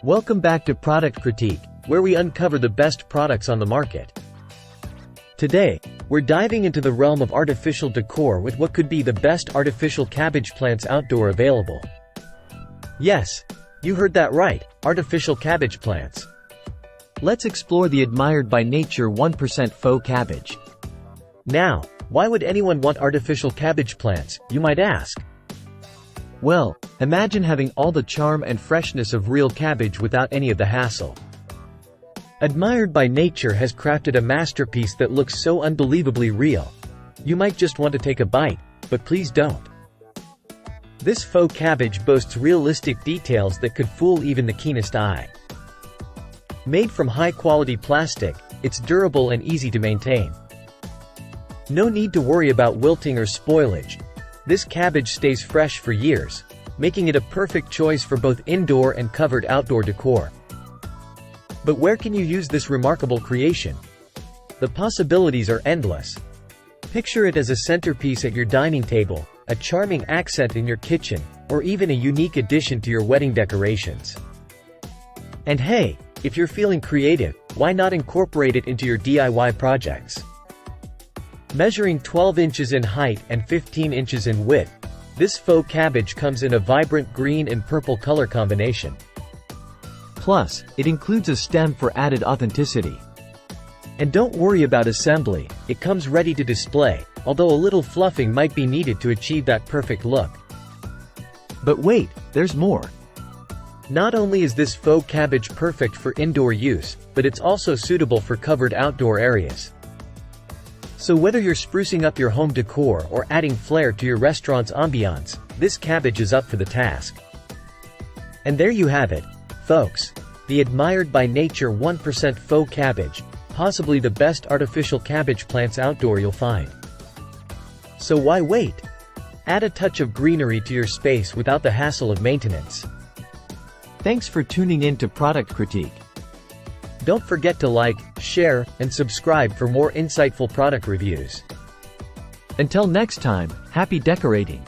Welcome back to Product Critique, where we uncover the best products on the market. Today, we're diving into the realm of artificial decor with what could be the best artificial cabbage plants outdoor available. Yes, you heard that right, artificial cabbage plants. Let's explore the admired by nature 1% faux cabbage. Now, why would anyone want artificial cabbage plants, you might ask? Well, imagine having all the charm and freshness of real cabbage without any of the hassle. Admired by Nature has crafted a masterpiece that looks so unbelievably real. You might just want to take a bite, but please don't. This faux cabbage boasts realistic details that could fool even the keenest eye. Made from high-quality plastic, it's durable and easy to maintain. No need to worry about wilting or spoilage. This cabbage stays fresh for years, making it a perfect choice for both indoor and covered outdoor decor. But where can you use this remarkable creation? The possibilities are endless. Picture it as a centerpiece at your dining table, a charming accent in your kitchen, or even a unique addition to your wedding decorations. And hey, if you're feeling creative, why not incorporate it into your DIY projects? Measuring 12 inches in height and 15 inches in width, this faux cabbage comes in a vibrant green and purple color combination. Plus, it includes a stem for added authenticity. And don't worry about assembly, it comes ready to display, although a little fluffing might be needed to achieve that perfect look. But wait, there's more. Not only is this faux cabbage perfect for indoor use, but it's also suitable for covered outdoor areas. So whether you're sprucing up your home decor or adding flair to your restaurant's ambiance, this cabbage is up for the task. And there you have it, folks. The admired by nature 1% faux cabbage, possibly the best artificial cabbage plants outdoor you'll find. So why wait? Add a touch of greenery to your space without the hassle of maintenance. Thanks for tuning in to Product Critique. Don't forget to like, share, and subscribe for more insightful product reviews. Until next time, happy decorating!